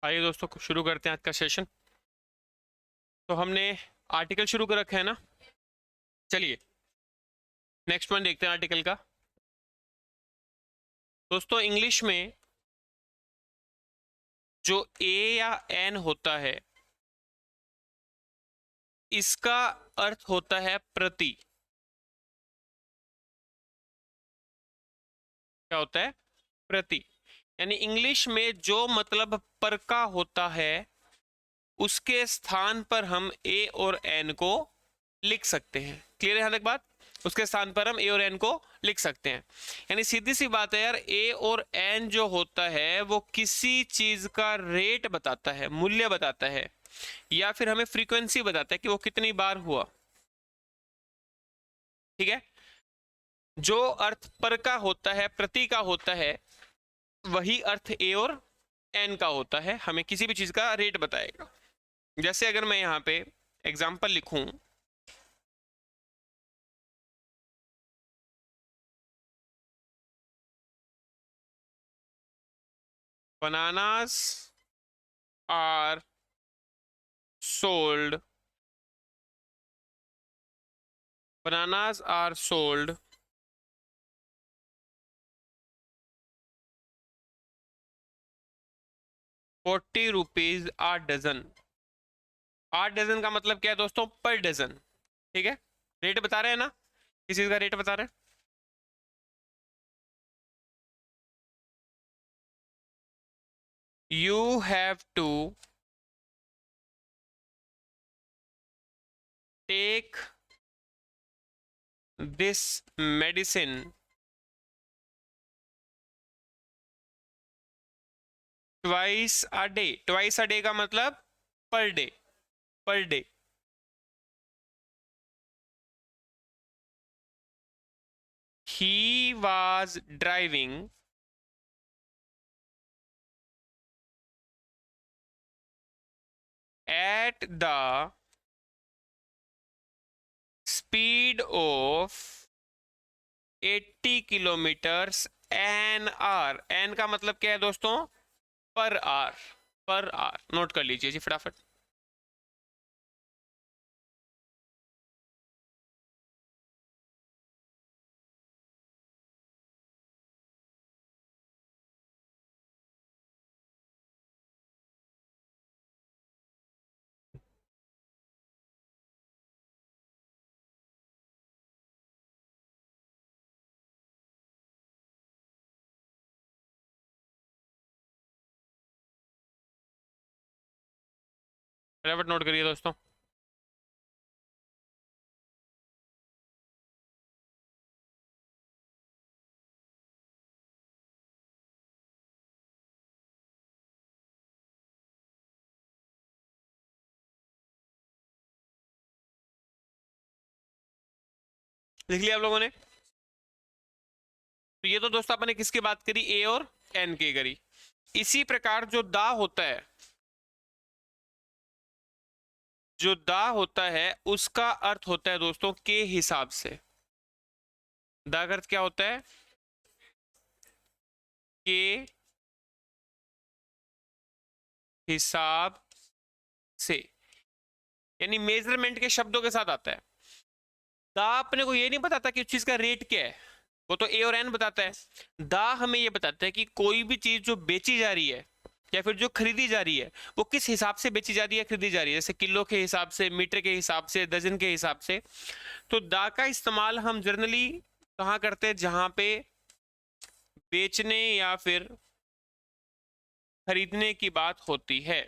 आइए दोस्तों शुरू करते हैं आज का सेशन। तो हमने आर्टिकल शुरू कर रखा है ना। चलिए नेक्स्ट वन देखते हैं आर्टिकल का। दोस्तों इंग्लिश में जो ए या एन होता है इसका अर्थ होता है प्रति। क्या होता है? प्रति। यानी इंग्लिश में जो मतलब पर का होता है उसके स्थान पर हम ए और एन को लिख सकते हैं। क्लियर है यहाँ तक बात? उसके स्थान पर हम ए और एन को लिख सकते हैं। यानी सीधी सी बात है यार, ए और एन जो होता है वो किसी चीज का रेट बताता है, मूल्य बताता है, या फिर हमें फ्रीक्वेंसी बताता है कि वो कितनी बार हुआ। ठीक है। जो अर्थ पर का होता है, प्रति का होता है, वही अर्थ ए और एन का होता है, हमें किसी भी चीज का रेट बताएगा। जैसे अगर मैं यहाँ पे एग्जाम्पल लिखूं, bananas are sold bananas are sold 40 rupees a dozen. 8 dozen का मतलब क्या है दोस्तों? पर डजन। ठीक है। रेट बता रहे हैं ना, किस चीज का रेट बता रहे हैं? You have to take this medicine twice a day. Twice a day का मतलब per day. Per day. He was driving at the speed of 80 kilometres an hour. An का मतलब क्या है दोस्तों? पर आर। पर आर नोट कर लीजिए जी फटाफट। फटाफट नोट करिए दोस्तों। लिख लिया आप लोगों ने? तो ये तो दोस्तों आपने किसकी बात करी? ए और एन की करी। इसी प्रकार जो दा होता है, जो दा होता है उसका अर्थ होता है दोस्तों के हिसाब से। दा का अर्थ क्या होता है? के हिसाब से। यानी मेजरमेंट के शब्दों के साथ आता है। दा अपने को ये नहीं बताता कि उस चीज का रेट क्या है, वो तो ए और एन बताता है। दा हमें ये बताता है कि कोई भी चीज जो बेची जा रही है या फिर जो खरीदी जा रही है वो किस हिसाब से बेची जा रही है, खरीदी जा रही है। जैसे किलो के हिसाब से, मीटर के हिसाब से, दर्जन के हिसाब से। तो दा का इस्तेमाल हम जनरली कहाँ करते हैं? जहां पे बेचने या फिर खरीदने की बात होती है।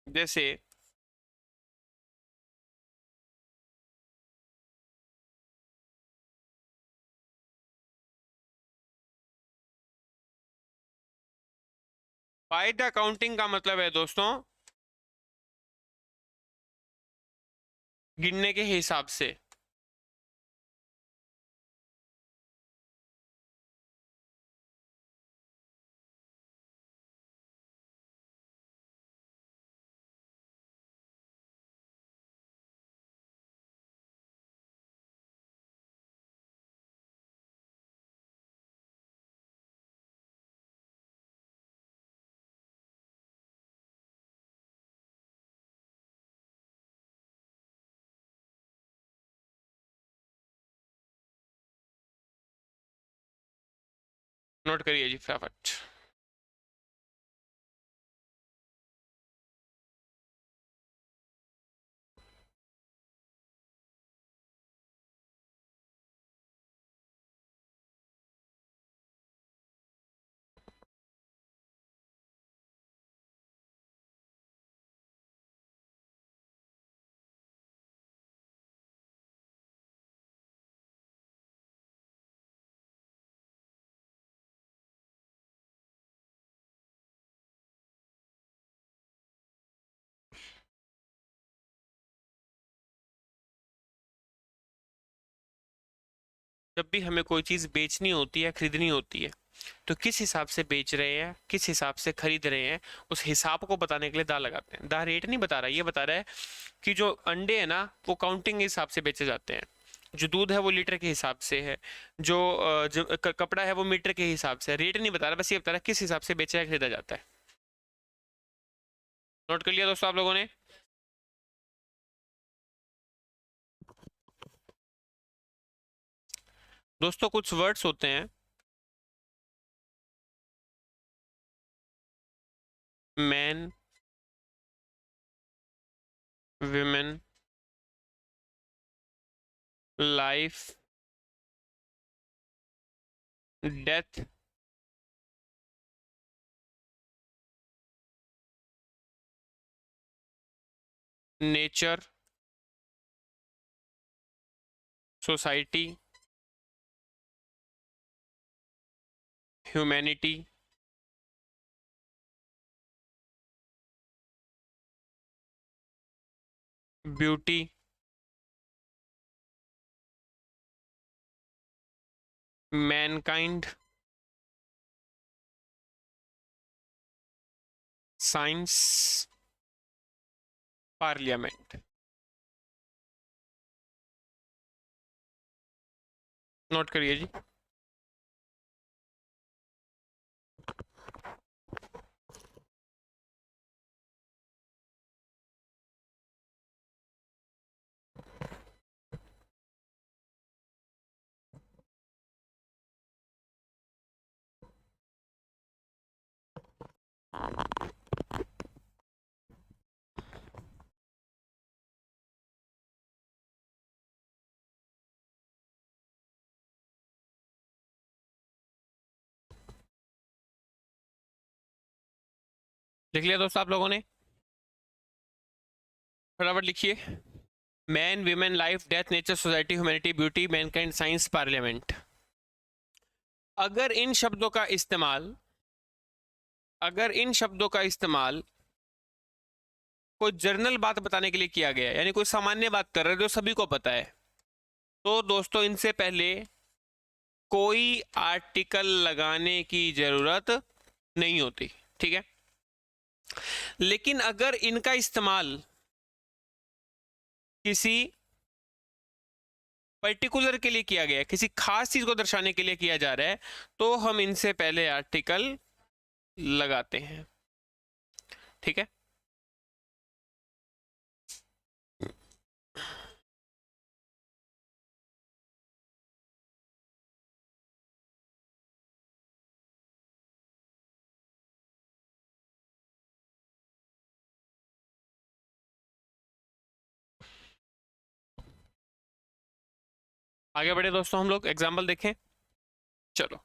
जैसे बाय द अकाउंटिंग का मतलब है दोस्तों गिनने के हिसाब से। नोट करिए जी फटाफट। जब भी हमें कोई चीज बेचनी होती है, खरीदनी होती है, तो किस हिसाब से बेच रहे हैं, किस हिसाब से खरीद रहे हैं, उस हिसाब को बताने के लिए दा लगाते हैं। दा रेट नहीं बता रहा, ये बता रहा है कि जो अंडे है ना वो काउंटिंग के हिसाब से बेचे जाते हैं, जो दूध है वो लीटर के हिसाब से है, जो कपड़ा है वो मीटर के हिसाब से है। रेट नहीं बता रहा, बस ये बता रहा है किस हिसाब से बेचा या खरीदा जाता है। नोट कर लिया दोस्तों आप लोगों ने? दोस्तों कुछ वर्ड्स होते हैं, man, women, life, death, nature, society, humanity, beauty, Mankind, science, parliament. Note करिए जी। लिख लिया दोस्तों आप लोगों ने? फटाफट लिखिए। Man, women, life, death, nature, society, humanity, beauty, Mankind, science, parliament. अगर इन शब्दों का इस्तेमाल अगर इन शब्दों का इस्तेमाल कोई जर्नल बात बताने के लिए किया गया है, यानी कोई सामान्य बात कर रहे हैं जो सभी को पता है, तो दोस्तों इनसे पहले कोई आर्टिकल लगाने की जरूरत नहीं होती। ठीक है। लेकिन अगर इनका इस्तेमाल किसी पर्टिकुलर के लिए किया गया है, किसी खास चीज को दर्शाने के लिए किया जा रहा है, तो हम इनसे पहले आर्टिकल लगाते हैं। ठीक है। आगे बढ़े दोस्तों, हम लोग एग्जाम्पल देखें। चलो।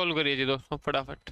सॉल्व करिए जी दोस्तों फटाफट।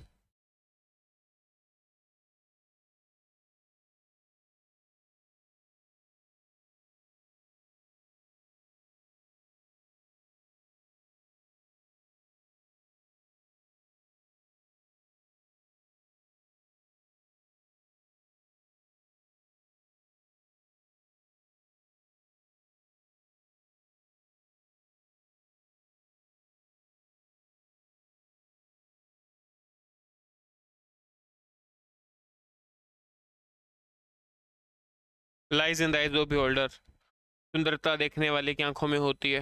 Lies in the eyes of beholder, सुंदरता देखने वाले की आंखों में होती है।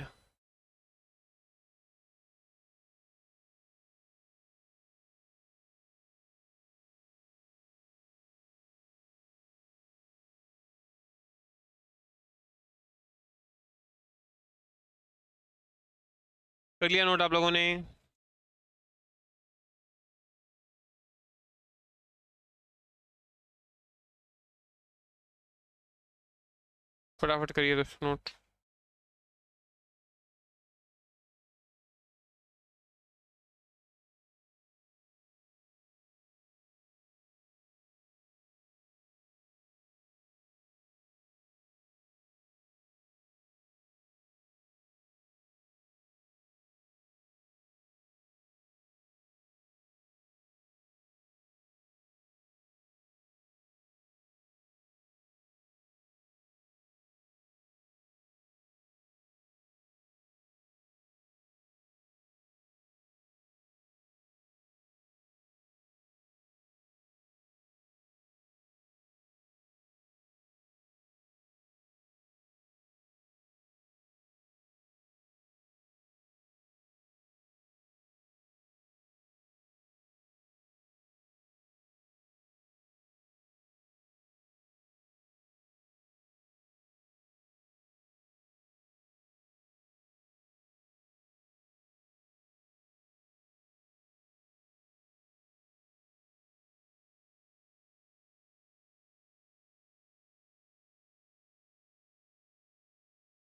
कर लिया नोट आप लोगों ने? फटाफट करिए दोस्तों नोट।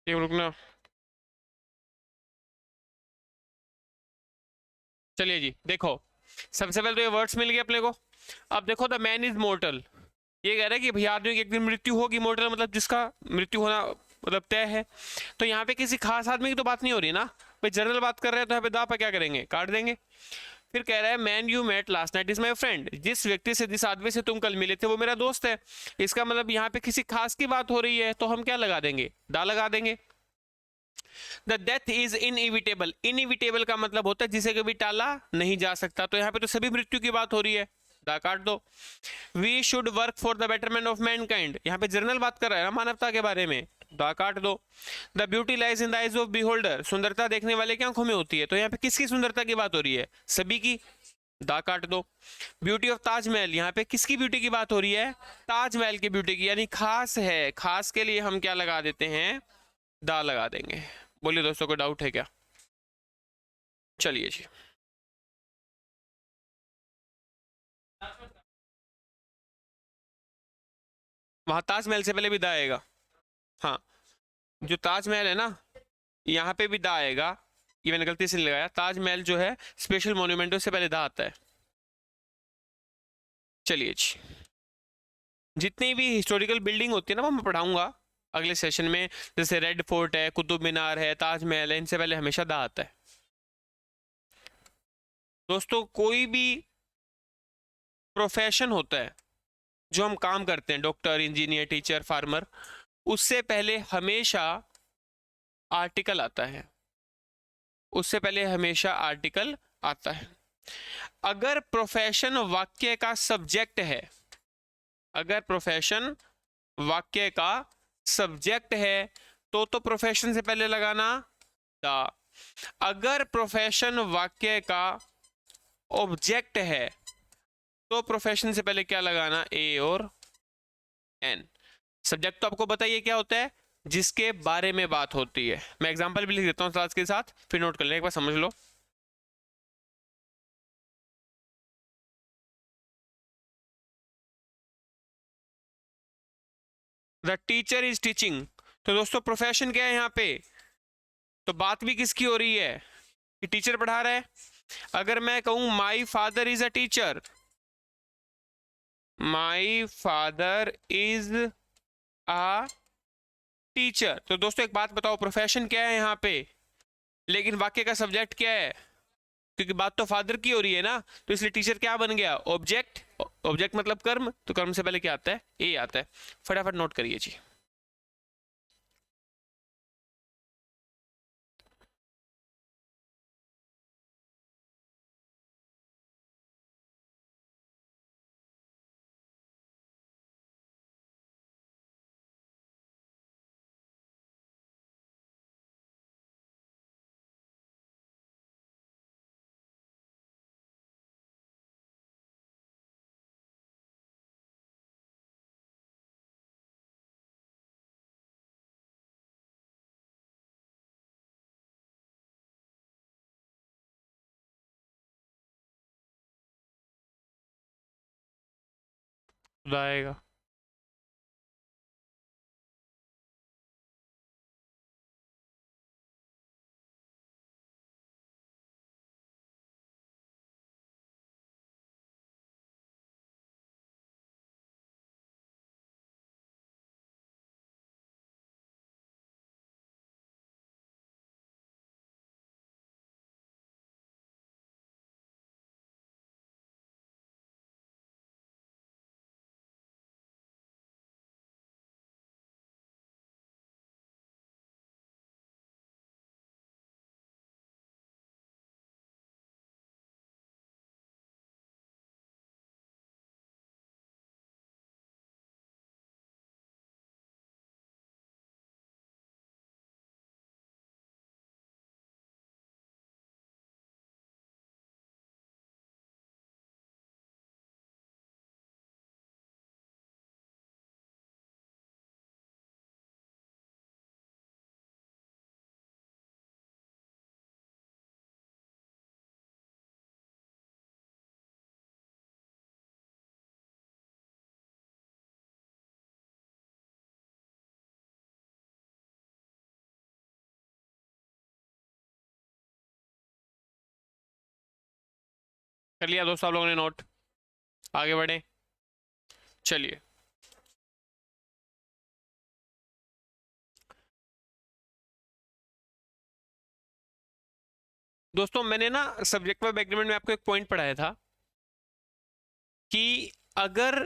एक रुकना। चलिए जी देखो, सबसे पहले तो ये वर्ड्स मिल गए अपने को। अब देखो द मैन इज मोर्टल, ये कह रहा है कि भैया आदमी की एक दिन मृत्यु होगी। मोर्टल मतलब जिसका मृत्यु होना मतलब तय है। तो यहाँ पे किसी खास आदमी की तो बात नहीं हो रही ना भाई, जनरल बात कर रहे हैं, तो यहाँ पे दा पर क्या करेंगे, काट देंगे। फिर कह रहा है man you met last night is my friend, जिस व्यक्ति से जिस आदमी से तुम कल मिले थे वो मेरा दोस्त है। इसका मतलब यहाँ पे किसी खास की बात हो रही है, तो हम क्या लगा देंगे, दा लगा देंगे। The death is inevitable, inevitable का मतलब होता है जिसे कभी टाला नहीं जा सकता, तो यहाँ पे तो सभी मृत्यु की बात हो रही है, दा काट दो। We should work for the betterment of mankind, यहाँ पे जनरल बात कर रहा है ना मानवता के बारे में, दा काट दो। The beauty lies in the eyes of beholder, सुंदरता देखने वाले की आंखों में होती है, तो यहाँ पे किसकी सुंदरता की बात हो रही है, सभी की, दा काट दो। ब्यूटी ऑफ ताजमहल, यहाँ पे किसकी ब्यूटी की बात हो रही है, ताजमहल की ब्यूटी की, यानी खास है, खास के लिए हम क्या लगा देते हैं, दा लगा देंगे। बोलिए दोस्तों को डाउट है क्या? चलिए जी, वहां ताजमहल से पहले भी दा आएगा। हाँ, जो ताजमहल है ना, यहाँ पे भी दा आएगा, ये मैंने गलती से नहीं लगाया। ताजमहल जो है स्पेशल मॉन्यूमेंट, उससे पहले दा आता है। चलिए जी, जितनी भी हिस्टोरिकल बिल्डिंग होती है ना वो मैं पढ़ाऊंगा अगले सेशन में, जैसे रेड फोर्ट है, कुतुब मीनार है, ताजमहल है, इनसे पहले हमेशा दा आता है। दोस्तों कोई भी प्रोफेशन होता है जो हम काम करते हैं, डॉक्टर, इंजीनियर, टीचर, फार्मर, उससे पहले हमेशा आर्टिकल आता है, उससे पहले हमेशा आर्टिकल आता है। अगर प्रोफेशन वाक्य का सब्जेक्ट है, अगर प्रोफेशन वाक्य का सब्जेक्ट है तो प्रोफेशन से पहले लगाना द। अगर प्रोफेशन वाक्य का ऑब्जेक्ट है तो प्रोफेशन से पहले क्या लगाना, ए और एन। सब्जेक्ट तो आपको बताइए क्या होता है, जिसके बारे में बात होती है। मैं एग्जांपल भी लिख देता हूं साथ के साथ, फिर नोट कर लें, एक बार समझ लो। द टीचर इज टीचिंग, तो दोस्तों प्रोफेशन क्या है यहाँ पे, तो बात भी किसकी हो रही है कि टीचर पढ़ा रहा है। अगर मैं कहूं my father is a teacher, my father is a teacher, तो दोस्तों एक बात बताओ, प्रोफेशन क्या है यहाँ पे, लेकिन वाक्य का सब्जेक्ट क्या है, क्योंकि बात तो फादर की हो रही है ना, तो इसलिए टीचर क्या बन गया, ऑब्जेक्ट। ऑब्जेक्ट मतलब कर्म, तो कर्म से पहले क्या आता है, ए आता है। फटाफट नोट करिए जी। आएगा। कर लिया दोस्तों आप लोगों ने नोट, आगे बढ़े, चलिए। दोस्तों मैंने ना सब्जेक्ट वर्ब एग्रीमेंट में आपको एक पॉइंट पढ़ाया था कि अगर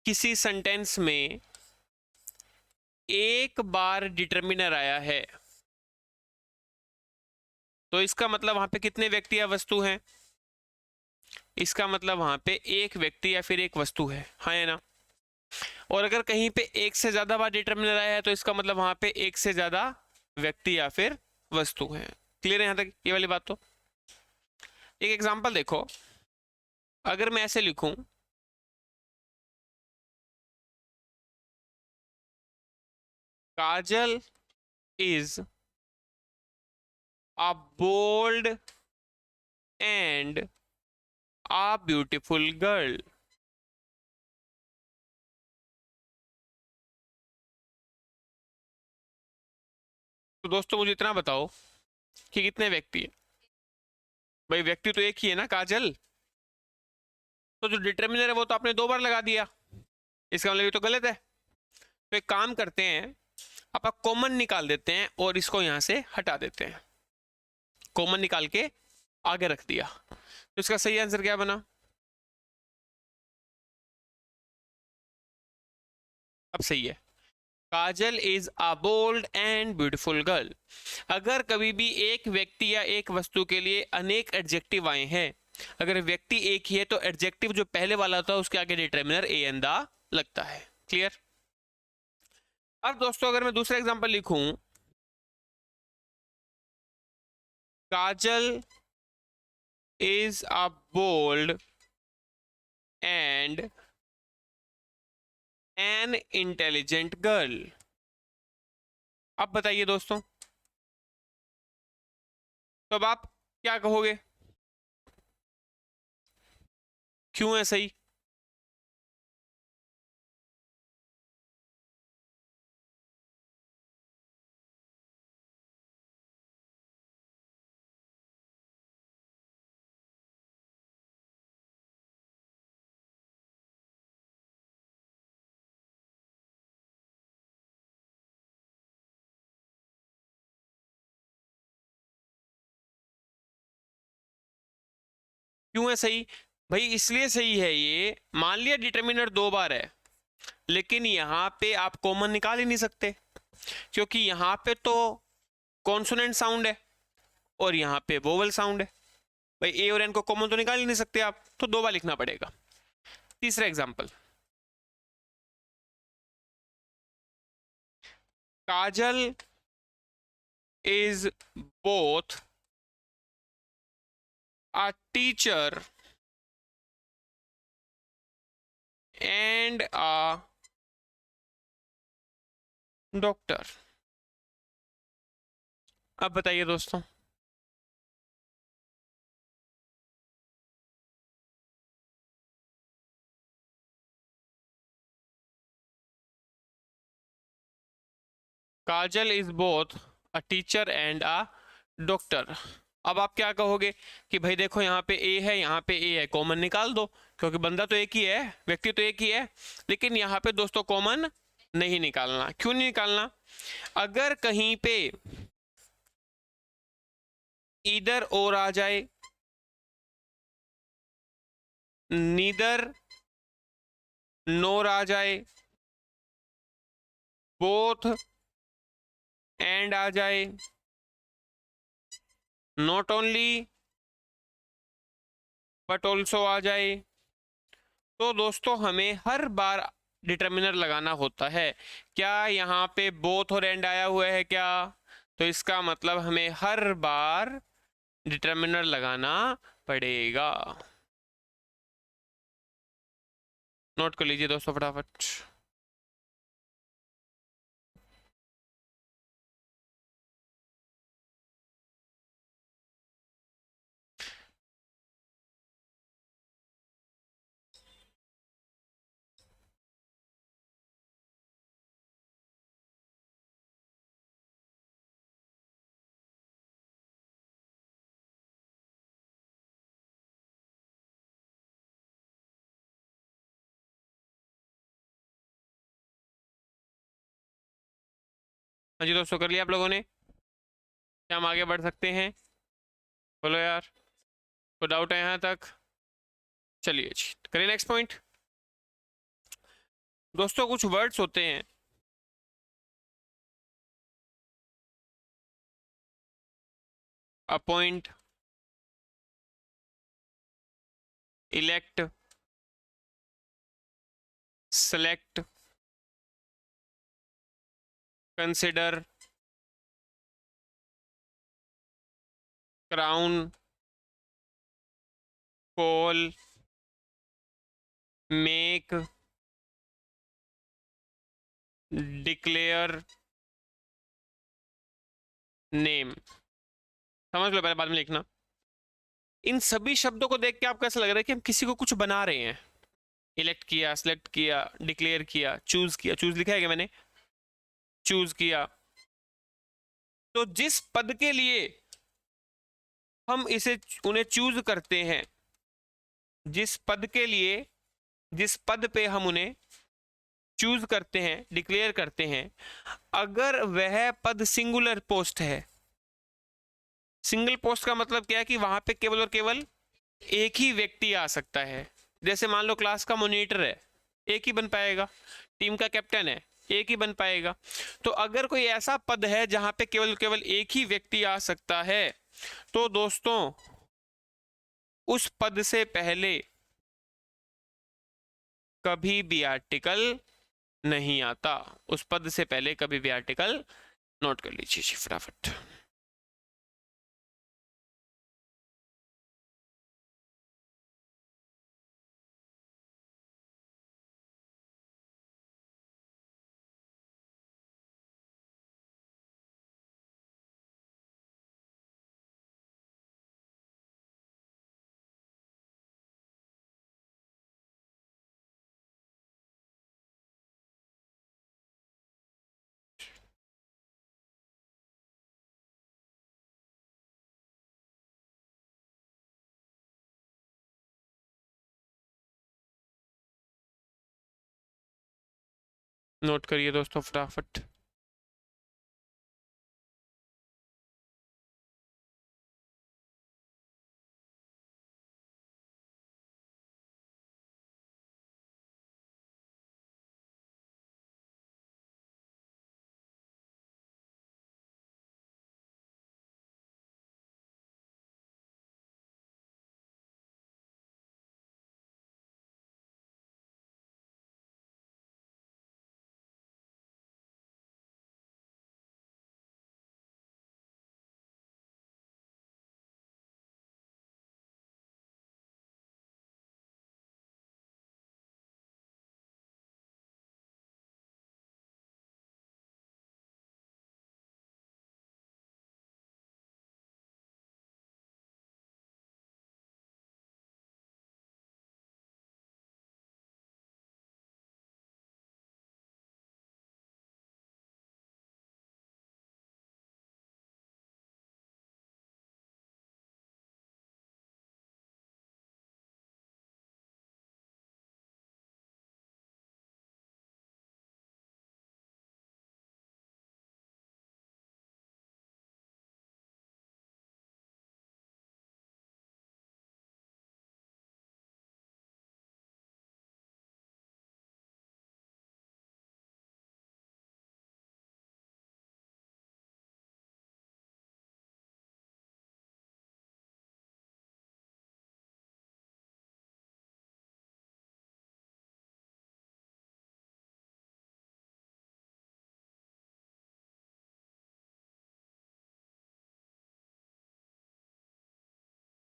किसी सेंटेंस में एक बार डिटर्मिनर आया है तो इसका मतलब वहां पे कितने व्यक्ति या वस्तु हैं, इसका मतलब वहां पे एक व्यक्ति या फिर एक वस्तु है, हाँ या ना। और अगर कहीं पे एक से ज्यादा बार डिटर्मिनर आया है तो इसका मतलब वहां पे एक से ज्यादा व्यक्ति या फिर वस्तु है। क्लियर है यहां तक ये वाली बात। तो एक एग्जांपल देखो, अगर मैं ऐसे लिखूं, Kajal is a bold and a beautiful girl, तो दोस्तों मुझे इतना बताओ कि कितने व्यक्ति है। भाई व्यक्ति तो एक ही है ना, काजल, तो जो डिटर्मिनर है वो तो आपने दो बार लगा दिया, इसका मतलब ये तो गलत है। तो एक काम करते हैं, आप कॉमन निकाल देते हैं और इसको यहां से हटा देते हैं। कॉमन निकाल के आगे रख दिया, तो इसका सही आंसर क्या बना, अब सही है, Kajal is a bold and beautiful girl. अगर कभी भी एक व्यक्ति या एक वस्तु के लिए अनेक एडजेक्टिव आए हैं, अगर व्यक्ति एक ही है तो एडजेक्टिव जो पहले वाला होता है उसके आगे डिटर्मिनर ए एन दा लगता है। क्लियर। अब दोस्तों अगर मैं दूसरा एग्जांपल लिखूं, Kajal is a bold and an intelligent girl, अब बताइए दोस्तों, तो अब आप क्या कहोगे, क्यों है सही। क्यों है सही भाई? इसलिए सही है ये, मान लिया डिटर्मिनर 2 बार है, लेकिन यहाँ पे आप कॉमन निकाल ही नहीं सकते, क्योंकि यहाँ पे तो कॉन्सोनेंट साउंड है और यहाँ पे वोवल साउंड है। भाई ए और एन को कॉमन तो निकाल ही नहीं सकते आप, तो 2 बार लिखना पड़ेगा। तीसरा example, Kajal is both a teacher and a doctor. अब बताइए दोस्तों, Kajal is both a teacher and a doctor. अब आप क्या कहोगे कि भाई देखो यहाँ पे ए है, यहाँ पे ए है, कॉमन निकाल दो, क्योंकि बंदा तो एक ही है, व्यक्ति तो एक ही है। लेकिन यहाँ पे दोस्तों कॉमन नहीं निकालना। क्यों नहीं निकालना? अगर कहीं पे ईदर और आ जाए, नीदर नोर आ जाए, बोथ एंड आ जाए, नॉट ओनली बट ऑल्सो आ जाए, तो दोस्तों हमें हर बार डिटर्मिनर लगाना होता है। क्या यहाँ पे बोथ और एंड आया हुआ है क्या? तो इसका मतलब हमें हर बार डिटर्मिनर लगाना पड़ेगा। नोट कर लीजिए दोस्तों फटाफट। हाँ जी दोस्तों, कर लिया आप लोगों ने? क्या हम आगे बढ़ सकते हैं? बोलो यार, कोई डाउट है यहाँ तक? चलिए जी, करिए नेक्स्ट पॉइंट। दोस्तों कुछ वर्ड्स होते हैं, appoint, elect, select, consider, crown, call, make, declare, name. समझ लो, पहले बाद में लिखना। इन सभी शब्दों को देख के आपको ऐसा लग रहा है कि हम किसी को कुछ बना रहे हैं। इलेक्ट किया, सिलेक्ट किया, डिक्लेयर किया, चूज किया। चूज लिखा है क्या मैंने? चूज किया। तो जिस पद के लिए हम इसे उन्हें चूज करते हैं, जिस पद के लिए, जिस पद पे हम उन्हें चूज करते हैं, डिक्लेयर करते हैं, अगर वह पद सिंगुलर पोस्ट है। सिंगल पोस्ट का मतलब क्या है कि वहां पे केवल और केवल एक ही व्यक्ति आ सकता है। जैसे मान लो क्लास का मॉनिटर है, एक ही बन पाएगा। टीम का कैप्टन है, एक ही बन पाएगा। तो अगर कोई ऐसा पद है जहां पे केवल केवल एक ही व्यक्ति आ सकता है, तो दोस्तों उस पद से पहले कभी भी आर्टिकल नहीं आता। उस पद से पहले कभी भी आर्टिकल, नोट कर लीजिए जी फटाफट। नोट करिए दोस्तों फटाफट।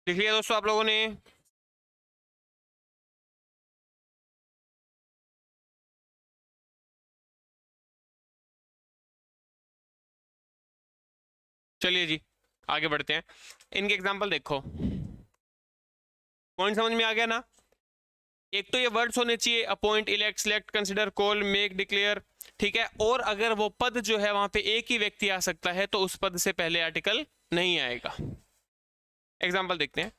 लिख लिया दोस्तों आप लोगों ने? चलिए जी आगे बढ़ते हैं। इनके एग्जाम्पल देखो, पॉइंट समझ में आ गया ना? एक तो ये वर्ड्स होने चाहिए, appoint, elect, select, consider, call, make, declare, ठीक है। और अगर वो पद जो है वहां पे एक ही व्यक्ति आ सकता है तो उस पद से पहले आर्टिकल नहीं आएगा। एग्जाम्पल देखते हैं।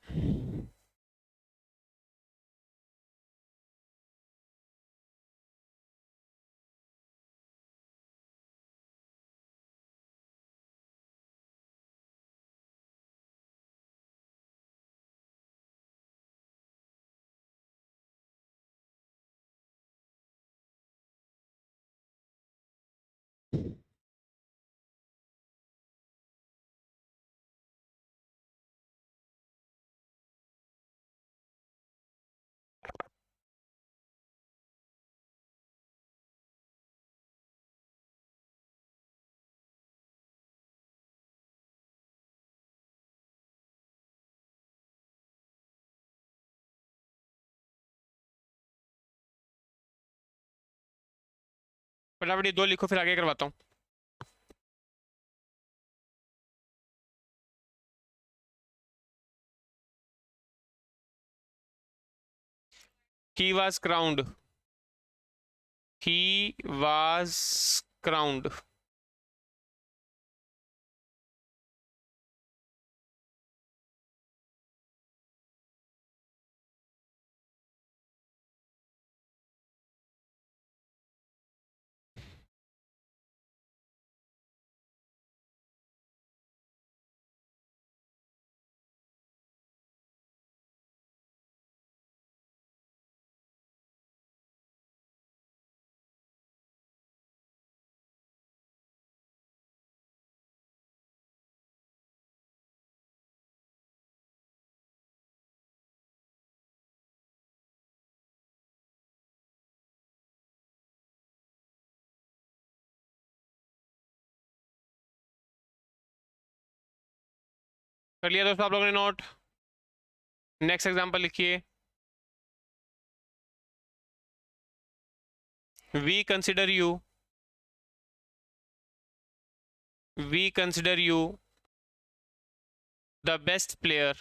फटाफट ये दो लिखो फिर आगे करवाता हूँ। He was crowned. He was crowned. कर लिया दोस्तों आप लोगों ने नोट? नेक्स्ट एग्जांपल लिखिए। We consider you. We consider you the best player.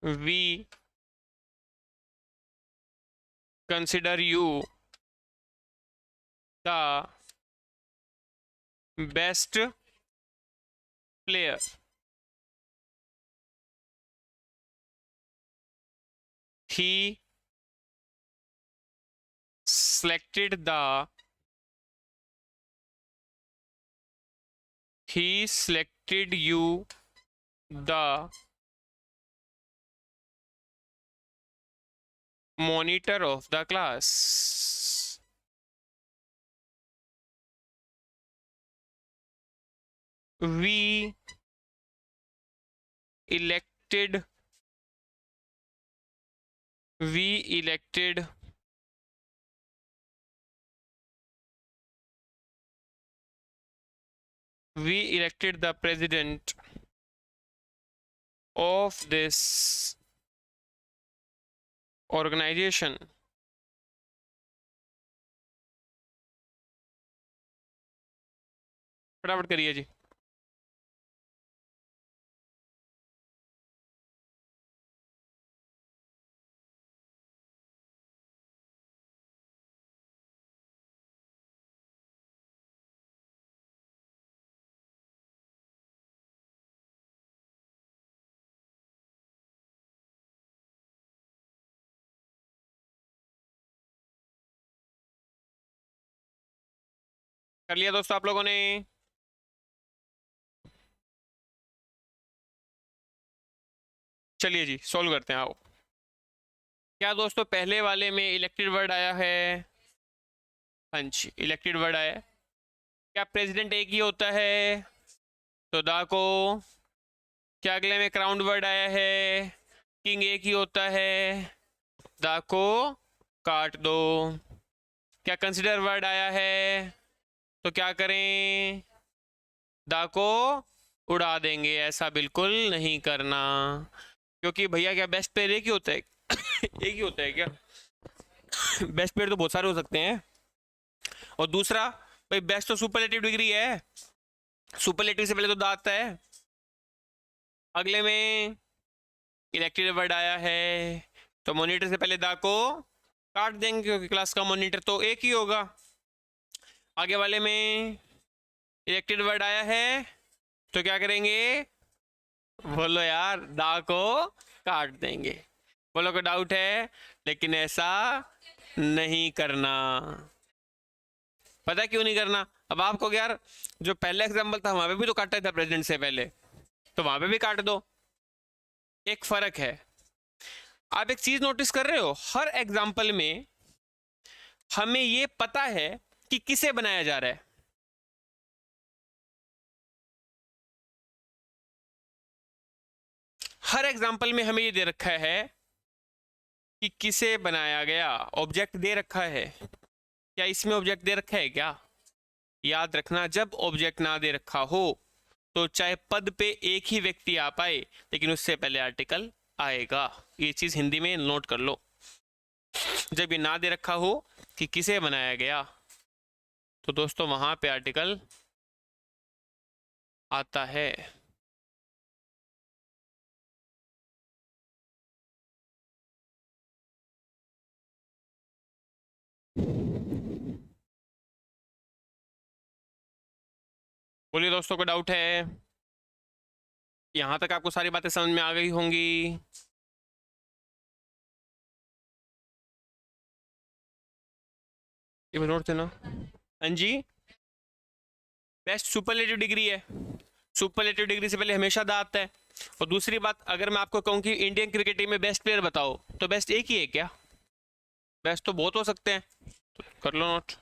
We consider you the best player. He selected the he selected you the monitor of the class. We elected we elected we elected the president of this organization. फटाफट करिए जी। कर लिया दोस्तों आप लोगों ने? चलिए जी solve करते हैं। आओ, क्या दोस्तों पहले वाले में इलेक्टेड वर्ड आया है? हाँ जी इलेक्टेड वर्ड आया है। क्या प्रेसिडेंट एक ही होता है? तो दा को। क्या अगले में क्राउंड वर्ड आया है? किंग एक ही होता है? दा को काट दो। क्या कंसिडर वर्ड आया है तो क्या करें, दा को उड़ा देंगे। ऐसा बिल्कुल नहीं करना, क्योंकि भैया क्या बेस्ट प्लेयर एक ही होता है एक ही होता है क्या? बेस्ट प्लेयर तो बहुत सारे हो सकते हैं। और दूसरा भाई, बेस्ट तो सुपरलेटिव डिग्री है, सुपरलेटिव से पहले तो दा आता है। अगले में इलेक्टिव वर्ड आया है तो मॉनिटर से पहले दा को काट देंगे, क्योंकि क्लास का मॉनिटर तो एक ही होगा। आगे वाले में इलेक्टेड वर्ड आया है तो क्या करेंगे, बोलो यार, दा को काट देंगे। बोलो को डाउट है, लेकिन ऐसा नहीं करना। पता क्यों नहीं करना? अब आपको यार, जो पहला एग्जाम्पल था वहां पे भी तो काटा था प्रेसिडेंट से पहले, तो वहां पे भी काट दो। एक फर्क है। आप एक चीज नोटिस कर रहे हो, हर एग्जाम्पल में हमें ये पता है कि किसे बनाया जा रहा है। हर एग्जाम्पल में हमें ये दे रखा है कि किसे बनाया गया, ऑब्जेक्ट दे रखा है। क्या इसमें ऑब्जेक्ट दे रखा है क्या? याद रखना, जब ऑब्जेक्ट ना दे रखा हो तो चाहे पद पे एक ही व्यक्ति आ पाए, लेकिन उससे पहले आर्टिकल आएगा। ये चीज हिंदी में नोट कर लो। जब ये ना दे रखा हो कि किसे बनाया गया, तो दोस्तों वहां पे आर्टिकल आता है। बोलिए दोस्तों, को डाउट है? यहां तक आपको सारी बातें समझ में आ गई होंगी। ये नोट देना। हाँ जी, बेस्ट सुपरलेटिव डिग्री है। सुपरलेटिव डिग्री से पहले हमेशा दा आता है। और दूसरी बात, अगर मैं आपको कहूं कि इंडियन क्रिकेट टीम में बेस्ट प्लेयर बताओ, तो बेस्ट एक ही है क्या? बेस्ट तो बहुत हो सकते हैं, तो कर लो नोट।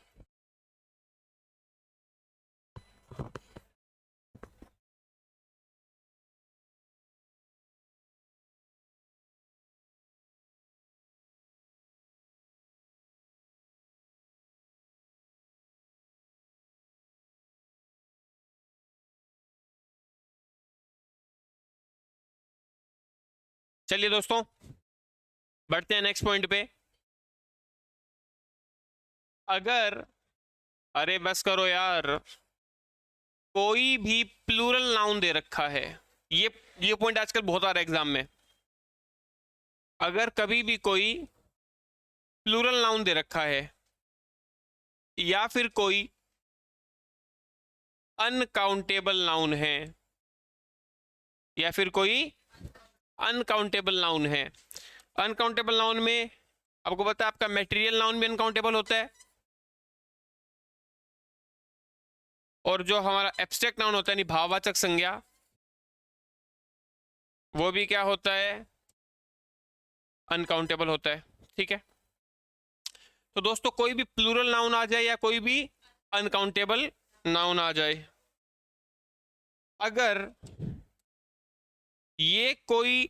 चलिए दोस्तों, बढ़ते हैं नेक्स्ट पॉइंट पे। अगर, अरे बस करो यार, कोई भी प्लूरल नाउन दे रखा है, ये ये पॉइंट आजकल बहुत आ रहा है एग्जाम में। अगर कभी भी कोई प्लूरल नाउन दे रखा है, या फिर कोई अनकाउंटेबल नाउन है, या फिर कोई अनकाउंटेबल नाउन है। अनकाउंटेबल नाउन में आपको पता है, आपका मेटीरियल नाउन भी अनकाउंटेबल होता है, और जो हमारा एब्स्ट्रैक्ट नाउन होता है, यानी भाववाचक संज्ञा, वो भी क्या होता है, अनकाउंटेबल होता है। ठीक है, तो दोस्तों कोई भी प्लूरल नाउन आ जाए या कोई भी अनकाउंटेबल नाउन आ जाए, अगर ये कोई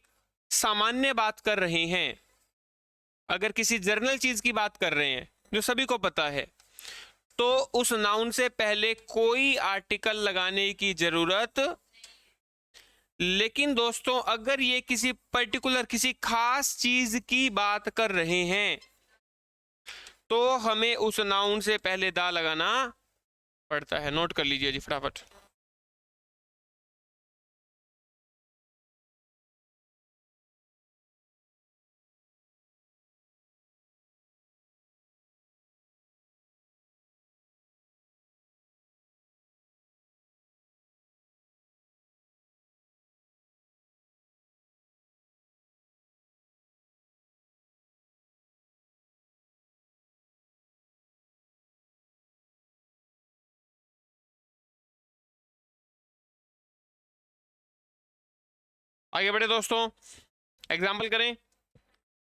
सामान्य बात कर रहे हैं, अगर किसी जर्नल चीज की बात कर रहे हैं जो सभी को पता है, तो उस नाउन से पहले कोई आर्टिकल लगाने की जरूरत। लेकिन दोस्तों अगर ये किसी पर्टिकुलर, किसी खास चीज की बात कर रहे हैं, तो हमें उस नाउन से पहले दा लगाना पड़ता है। नोट कर लीजिए जी फटाफट। आगे बढ़े दोस्तों, एग्जाम्पल करें।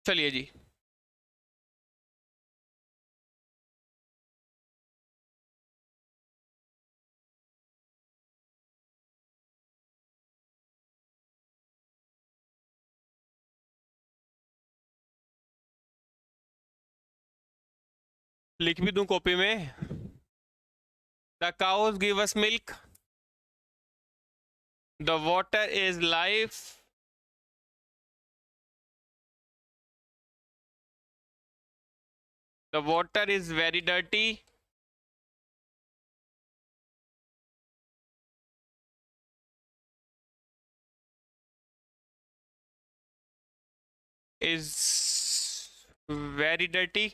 चलिए जी, लिख भी दूं कॉपी में, the cows give us milk, the water is life, the water is very dirty, is very dirty,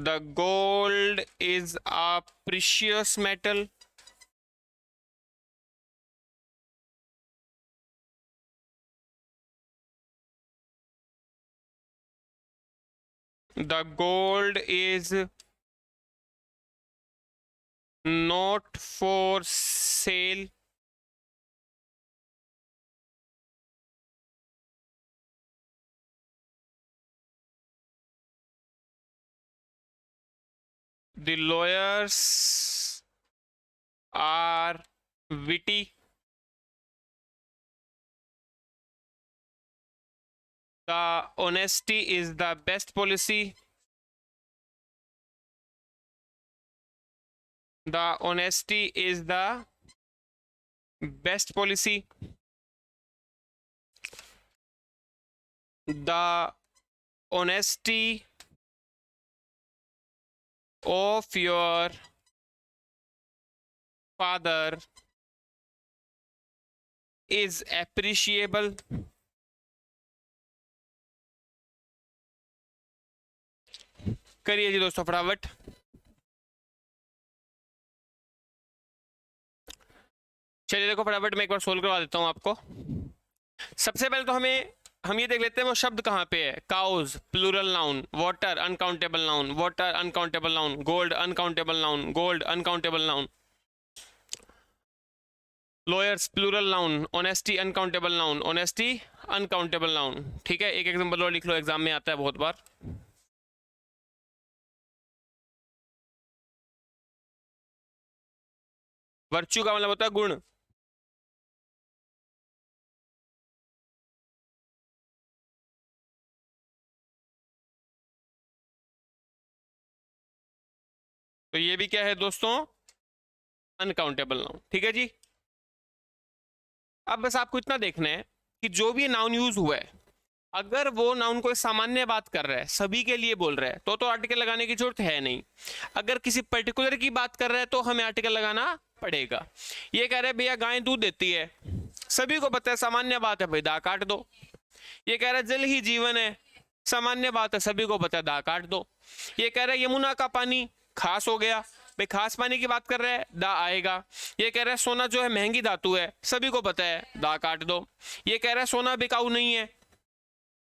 the gold is a precious metal, the gold is not for sale, the lawyers are witty, the honesty is the best policy, the honesty is the best policy, the honesty of your father is appreciable, करिए जी दोस्तों फटाफट। चलिए देखो फटाफट मैं एक बार solve करवा देता हूं आपको। सबसे पहले तो हम ये देख लेते हैं वो शब्द कहाँ पे है। Cows plural noun, water uncountable noun, water uncountable noun, gold uncountable noun, gold uncountable noun, lawyers plural noun, honesty uncountable noun, honesty uncountable noun. ठीक है, एक एग्जांपल और लिख लो, एग्जाम में आता है बहुत बार। वर्च्यू का मतलब होता है गुण, तो ये भी क्या है दोस्तों, अनकाउंटेबल नाउन। ठीक है जी, अब बस आपको इतना देखना है कि जो भी नाउन यूज हुआ है, अगर वो नाउन कोई सामान्य बात कर रहा है, सभी के लिए बोल रहा है, तो आर्टिकल लगाने की जरूरत है नहीं। अगर किसी पर्टिकुलर की बात कर रहा है तो हमें आर्टिकल लगाना पड़ेगा। ये कह रहा है भैया गाय दूध देती है, सभी को पता है, सामान्य बात है, भाई दा काट दो। ये कह रहा है जल ही जीवन है, सामान्य बात है, सभी को पता है, दा काट दो। ये कह रहा है यमुना का पानी खास हो गया, भाई खास पानी की बात कर रहा है, दा आएगा। ये कह रहा है सोना जो है महंगी धातु है, सभी को पता है, दा काट दो। ये कह रहा है सोना बिकाऊ नहीं है,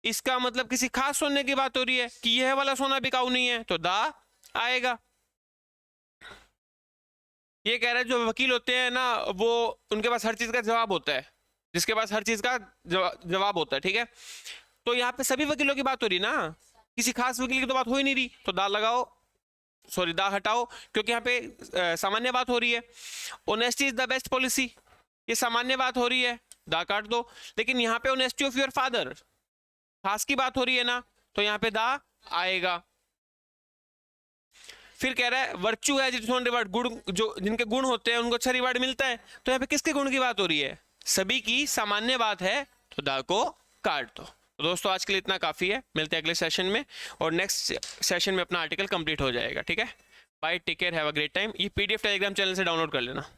इसका मतलब किसी खास सोने की बात हो रही है कि यह वाला सोना बिकाऊ नहीं है, तो दा आएगा। ये कह रहा है जो वकील होते हैं ना, वो उनके पास हर चीज का जवाब होता है, जिसके पास हर चीज का जवाब होता है। ठीक है, तो यहाँ पे सभी वकीलों की बात हो रही ना, किसी खास वकील की तो बात हो ही नहीं रही, तो दा लगाओ, सॉरी दा हटाओ, क्योंकि यहाँ पे सामान्य बात हो रही है। Honesty is the best policy, ये सामान्य बात हो रही है, दा काट दो। लेकिन यहाँ पे ऑनेस्टी ऑफ योर फादर खास की बात हो रही है ना, तो यहाँ पे दा आएगा। फिर कह रहा है वर्च्यू है जिसमें रिवार्ड, गुण जो जिनके गुण होते हैं उनको अच्छा रिवार्ड मिलता है, तो यहाँ पे किसके गुण की बात हो रही है, सभी की सामान्य बात है, तो दा को काट दो। तो दोस्तों आज के लिए इतना काफी है, मिलते हैं अगले सेशन में, और नेक्स्ट सेशन में अपना आर्टिकल कंप्लीट हो जाएगा। ठीक है, bye, take care, have a great time. ये पीडीएफ टेलीग्राम चैनल से डाउनलोड कर लेना।